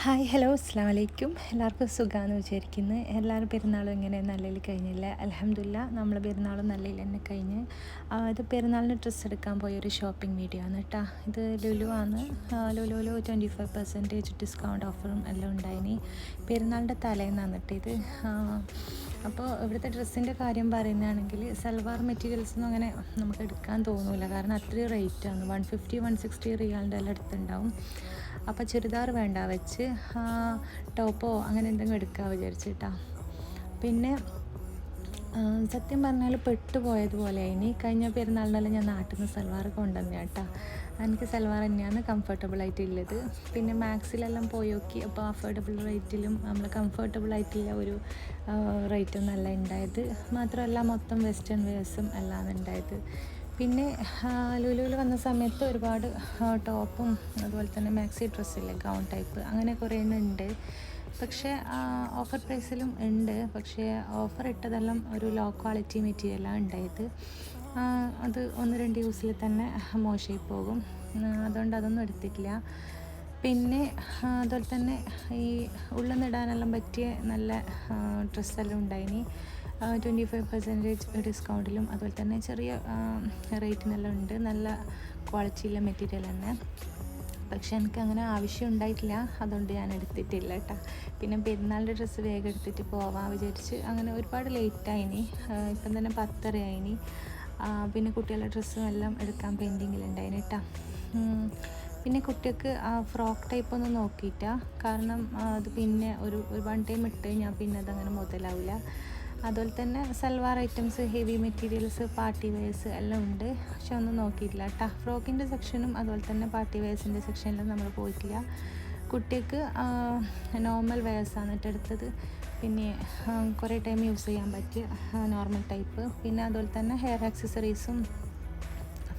Hi hello അസ്സാം വലൈക്കും. എല്ലാവർക്കും സുഖമാണെന്ന് വിചാരിക്കുന്നു. എല്ലാവരും പെരുന്നാളും എങ്ങനെ നല്ലതിൽ കഴിഞ്ഞില്ല? അൽഹംദുലില്ലാ നമ്മളെ പെരുന്നാളും നല്ലതിൽ തന്നെ കഴിഞ്ഞ്. ഇത് പെരുന്നാളിന് ഡ്രസ്സ് എടുക്കാൻ പോയൊരു ഷോപ്പിംഗ് വീഡിയോ ആണ് കേട്ടോ. ഇത് ലുലു ആണ്. ലുലുവിൽ 25% ഡിസ്കൗണ്ട് ഓഫറും എല്ലാം ഉണ്ടായിനി. പെരുന്നാളിൻ്റെ തലേന്നാണ് കേട്ടോ ഇത്. അപ്പോൾ ഇവിടുത്തെ ഡ്രസ്സിൻ്റെ കാര്യം പറയുകയാണെങ്കിൽ സൽവാർ മെറ്റീരിയൽസൊന്നും അങ്ങനെ നമുക്ക് എടുക്കാൻ തോന്നില്ല. കാരണം അത്രയും റേറ്റാണ്. 150-160 റിയാലിൻ്റെ എല്ലാം അടുത്തുണ്ടാവും. അപ്പോൾ ചുരിദാർ വേണ്ട വെച്ച് ടോപ്പോ അങ്ങനെ എന്തെങ്കിലും എടുക്കാൻ വിചാരിച്ചിട്ടാ. പിന്നെ സത്യം പറഞ്ഞാൽ പെട്ടുപോയതുപോലെ ഇനി കഴിഞ്ഞ പെരുന്നാളിനെല്ലാം ഞാൻ നാട്ടിൽ നിന്ന് സൽവാർ കൊണ്ടുവന്ന കേട്ടോ. എനിക്ക് സൽവാർ തന്നെയാണ് കംഫർട്ടബിൾ ആയിട്ടുള്ളത്. പിന്നെ മാക്സിലെല്ലാം പോയി നോക്കി. അപ്പോൾ അഫോർഡബിൾ റേറ്റിലും നമ്മൾ കംഫർട്ടബിൾ ആയിട്ടുള്ള ഒരു റേറ്റും നല്ല ഉണ്ടായത്. മാത്രമല്ല മൊത്തം വെസ്റ്റേൺ വെയേഴ്സും എല്ലാം ഉണ്ടായത്. പിന്നെ ലുലുവിൽ വന്ന സമയത്ത് ഒരുപാട് ടോപ്പും അതുപോലെ തന്നെ മാക്സി ഡ്രസ്സില്ലേ ഗൗൺ ടൈപ്പ് അങ്ങനെ കുറേ ഉണ്ട്. പക്ഷേ ഓഫർ പ്രൈസിലും ഉണ്ട്. പക്ഷേ ഓഫർ ഇട്ടതെല്ലാം ഒരു ലോ ക്വാളിറ്റി മെറ്റീരിയലാണ് ഉണ്ടായത്. അത് 1-2 യൂസിൽ തന്നെ മോശമായി പോകും. അതുകൊണ്ട് അതൊന്നും എടുത്തിട്ടില്ല. പിന്നെ അതുപോലെ തന്നെ ഈ ഉള്ളിന്നിടാനെല്ലാം പറ്റിയ നല്ല ഡ്രസ്സെല്ലാം ഉണ്ടായിനി. 25% ഡിസ്കൗണ്ടിലും അതുപോലെ തന്നെ ചെറിയ റേറ്റിനെല്ലാം ഉണ്ട്. നല്ല ക്വാളിറ്റിയുള്ള മെറ്റീരിയൽ തന്നെ. പക്ഷെ എനിക്ക് അങ്ങനെ ആവശ്യം ഉണ്ടായിട്ടില്ല. അതുകൊണ്ട് ഞാൻ എടുത്തിട്ടില്ല കേട്ടോ. പിന്നെ പെരുന്നാളിൻ്റെ ഡ്രസ്സ് വേഗം എടുത്തിട്ട് പോവാൻ വിചാരിച്ച് അങ്ങനെ ഒരുപാട് ലേറ്റായിനി. ഇപ്പം തന്നെ 10:30 ആയിനി. പിന്നെ കുട്ടികളുടെ ഡ്രസ്സും എല്ലാം എടുക്കാൻ പെൻഡിങ്ങിലുണ്ടായിന് കേട്ടോ. പിന്നെ കുട്ടിക്ക് ഫ്രോക്ക് ടൈപ്പ് ഒന്നും നോക്കിയിട്ടാ. കാരണം അത് പിന്നെ ഒരു 1 ടൈം ഇട്ട് ഞാൻ പിന്നെ അതങ്ങനെ മുതലാവില്ല. അതുപോലെ തന്നെ salwar items, heavy materials, party wears എല്ലാം ഉണ്ട്. പക്ഷെ ഒന്നും നോക്കിയിട്ടില്ല കേട്ടോ. ഫ്രോക്കിൻ്റെ സെക്ഷനും അതുപോലെ തന്നെ പാർട്ടി വെയേഴ്സിൻ്റെ സെക്ഷനിലും നമ്മൾ പോയിട്ടില്ല. കുട്ടിക്ക് നോർമൽ വെയേഴ്സാണ് കേട്ടോ എടുത്തത്. പിന്നെ കുറേ ടൈം യൂസ് ചെയ്യാൻ പറ്റിയ നോർമൽ ടൈപ്പ്. പിന്നെ അതുപോലെ തന്നെ ഹെയർ ആക്സസറീസും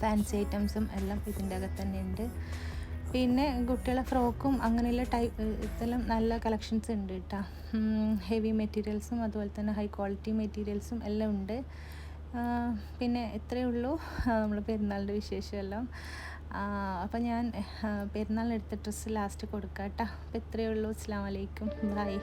ഫാൻസി ഐറ്റംസും എല്ലാം ഇതിൻ്റെ അകത്ത് തന്നെ ഉണ്ട്. പിന്നെ കുട്ടികളെ ഫ്രോക്കും അങ്ങനെയുള്ള ഇതെല്ലാം നല്ല കളക്ഷൻസ് ഉണ്ട് കേട്ടോ. ഹെവി മെറ്റീരിയൽസും അതുപോലെ തന്നെ ഹൈ ക്വാളിറ്റി മെറ്റീരിയൽസും എല്ലാം ഉണ്ട്. പിന്നെ ഇത്രയേ ഉള്ളൂ നമ്മൾ പെരുന്നാളിൻ്റെ വിശേഷമെല്ലാം. അപ്പോൾ ഞാൻ പെരുന്നാളിനെടുത്ത ഡ്രസ്സ് ലാസ്റ്റ് കൊടുക്കാം കേട്ടോ. അപ്പോൾ ഇത്രയേ ഉള്ളൂ. അസ്സലാമു അലൈക്കും. ബൈ.